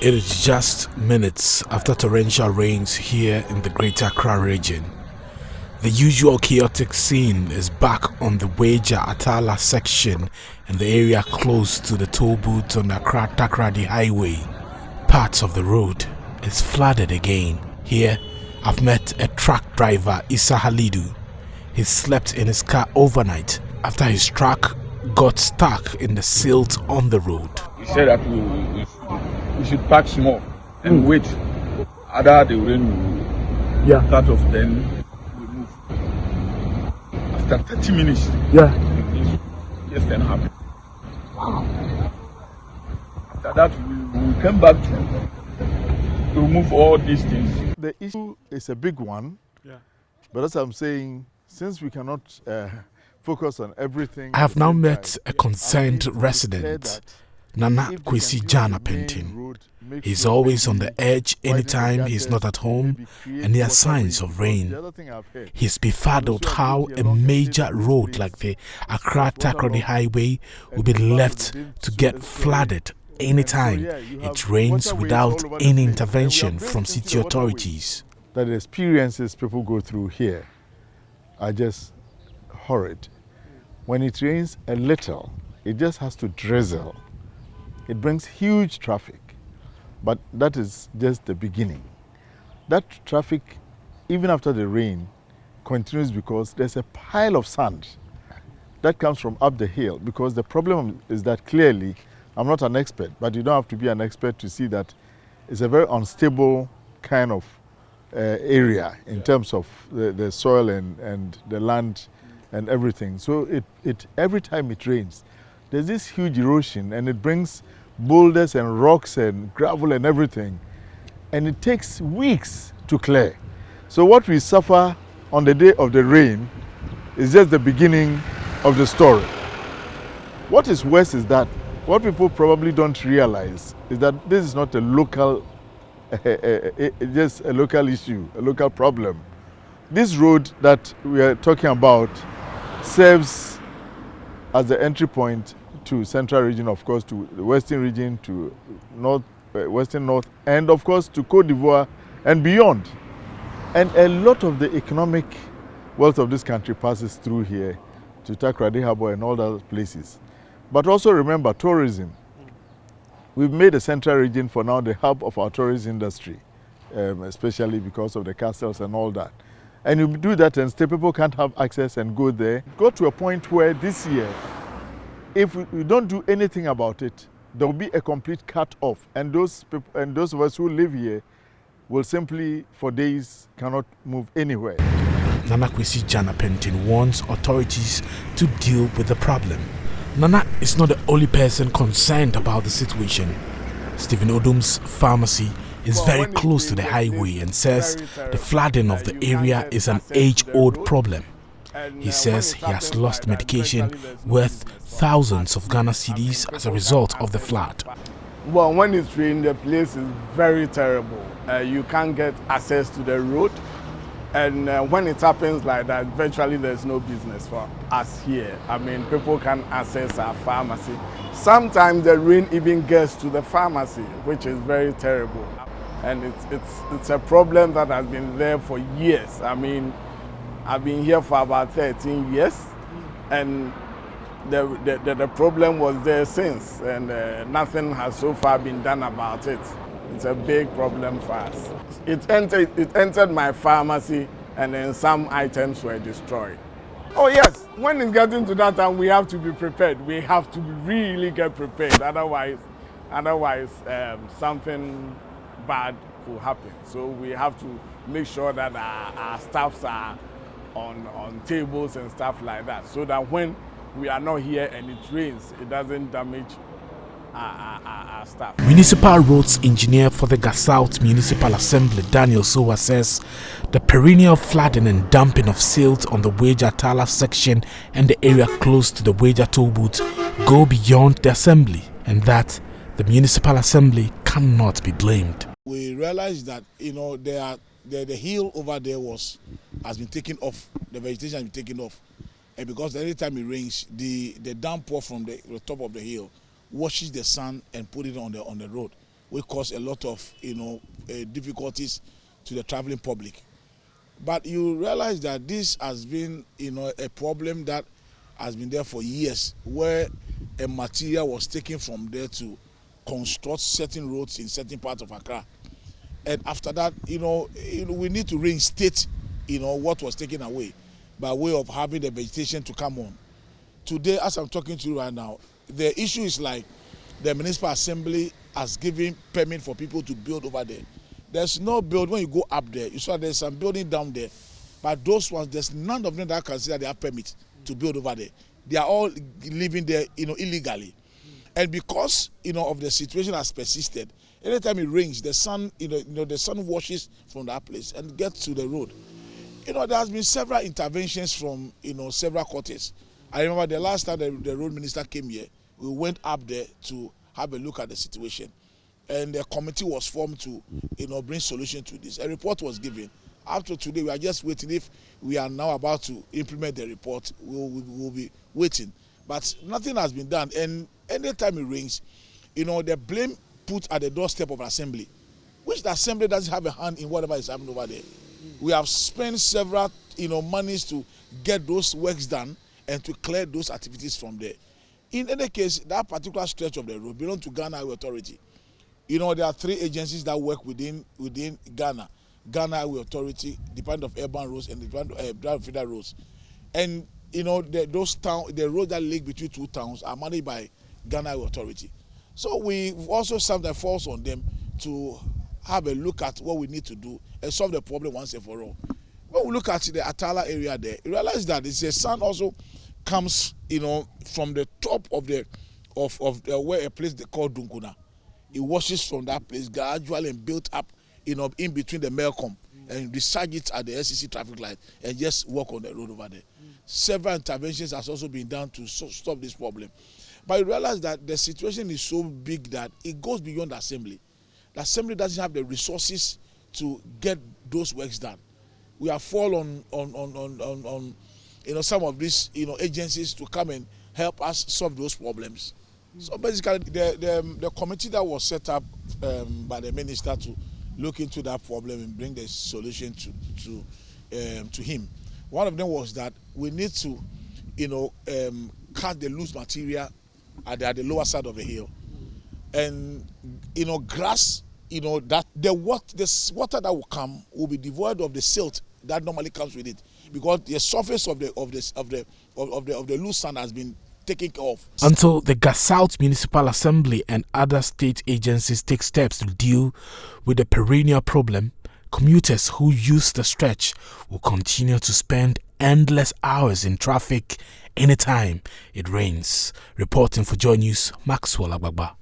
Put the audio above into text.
It is just minutes after torrential rains here in the Greater Accra region. The usual chaotic scene is back on the Weija Atala section in the area close to the toll booth on the Accra-Takoradi highway. Parts of the road is flooded again. Here, I've met a truck driver, Issa Halidu. He slept in his car overnight after his truck got stuck in the silt on the road. He said that we should pack small and wait. Other the rain will start off, then we move. After 30 minutes, this just then happened. Wow. After that, we came back to remove all these things. The issue is a big one, but as I'm saying, since we cannot focus on everything. I have now met a concerned resident, Nana Kwesi Jana Pentin. He's always on the edge anytime he's not at home and he has signs of rain. He's befuddled how a major road like the Accra-Takoradi highway will be left to get flooded anytime it rains without any intervention from city authorities. The experiences people go through here are just horrid. When it rains a little, it just has to drizzle. It brings huge traffic, but that is just the beginning. That traffic, even after the rain, continues because there's a pile of sand that comes from up the hill, because the problem is that clearly, I'm not an expert, but you don't have to be an expert to see that it's a very unstable kind of area in terms of the soil and the land and everything. So every time it rains, there's this huge erosion and it brings boulders and rocks and gravel and everything. And it takes weeks to clear. So what we suffer on the day of the rain is just the beginning of the story. What is worse is that what people probably don't realize is that this is not a local, just a local issue, a local problem. This road that we are talking about serves as the entry point to Central Region, of course, to the Western Region, to Western North, and of course to Côte d'Ivoire and beyond. And a lot of the economic wealth of this country passes through here to Takoradi Harbour and all those places. But also remember tourism. We've made the Central Region for now the hub of our tourism industry, especially because of the castles and all that. And you do that and still people can't have access and go there. Go to a point where this year, if we don't do anything about it, there will be a complete cut off. And those people, and those of us who live here will simply, for days, cannot move anywhere. Nana Kwesi Jana Pentin wants authorities to deal with the problem. Nana is not the only person concerned about the situation. Stephen Odum's pharmacy is very close to the highway and says the flooding of the area is an age-old problem. He says he has lost medication worth thousands of Ghana cedis as a result of the flood. Well, when it's raining, the place is very terrible. You can't get access to the road. And when it happens like that, virtually there's no business for us here. I mean, people can access our pharmacy. Sometimes the rain even gets to the pharmacy, which is very terrible. And it's a problem that has been there for years. I mean, I've been here for about 13 years, and the problem was there since, and nothing has so far been done about it. It's a big problem for us. It entered my pharmacy, and then some items were destroyed. Oh yes, when it's getting to that time, we have to be prepared. We have to really get prepared. Otherwise, something bad will happen. So we have to make sure that our staffs are on tables and stuff like that, so that when we are not here and it rains, it doesn't damage our staff. Municipal Roads Engineer for the Gassaut Municipal Assembly, Daniel Sowa, says the perennial flooding and dumping of silt on the Weija Atala section and the area close to the Weija toll booth go beyond the assembly, and that the Municipal Assembly cannot be blamed. We realized that, the hill over there has been taken off, the vegetation has been taken off. And because every time it rains, the downpour from the top of the hill washes the sand and put it on the road. will cause a lot of difficulties to the traveling public. But you realize that this has been a problem that has been there for years, where a material was taken from there to construct certain roads in certain parts of Accra. And after that, we need to reinstate what was taken away by way of having the vegetation to come on. Today, as I'm talking to you right now, the issue is like the municipal assembly has given permit for people to build over there. There's no build. When you go up there, you saw there's some building down there, but those ones, there's none of them that consider they have permit to build over there. They are all living there, illegally. And because of the situation has persisted, anytime it rains, the sun, the sun washes from that place and gets to the road. There has been several interventions from several quarters. I remember the last time the road minister came here, we went up there to have a look at the situation, and the committee was formed to bring solution to this. A report was given. Up to today, we are just waiting. If we are now about to implement the report, we'll be waiting. But nothing has been done. And anytime it rains, the blame put at the doorstep of assembly, which the assembly doesn't have a hand in whatever is happening over there. We have spent several monies to get those works done and to clear those activities from there. In any case, that particular stretch of the road belongs to Ghana Highway Authority. There are 3 agencies that work within Ghana. Ghana Highway Authority, Department of Urban Roads, and Department of Federal Roads. And the roads that link between 2 towns are managed by Ghana Highway Authority. So we also sometimes falls on them to have a look at what we need to do and solve the problem once and for all. When we look at the Atala area there, you realize that the sun also comes, from the top of where a place they call Dunkuna. It washes from that place gradually and built up, in between the Melcom, and discharge it at the SEC traffic light and just walk on the road over there. Several interventions has also been done to stop this problem. But you realize that the situation is so big that it goes beyond the assembly. The assembly doesn't have the resources to get those works done. We have fallen on some of these agencies to come and help us solve those problems. So basically, the committee that was set up by the minister to look into that problem and bring the solution to him. One of them was that we need to, cut the loose material at the lower side of the hill, and grass. That the water that will come will be devoid of the silt that normally comes with it, because the surface of the loose sand has been taken off. Until the Gassaut Municipal Assembly and other state agencies take steps to deal with the perennial problem, commuters who use the stretch will continue to spend endless hours in traffic anytime it rains. Reporting for Joy News, Maxwell Agbagba.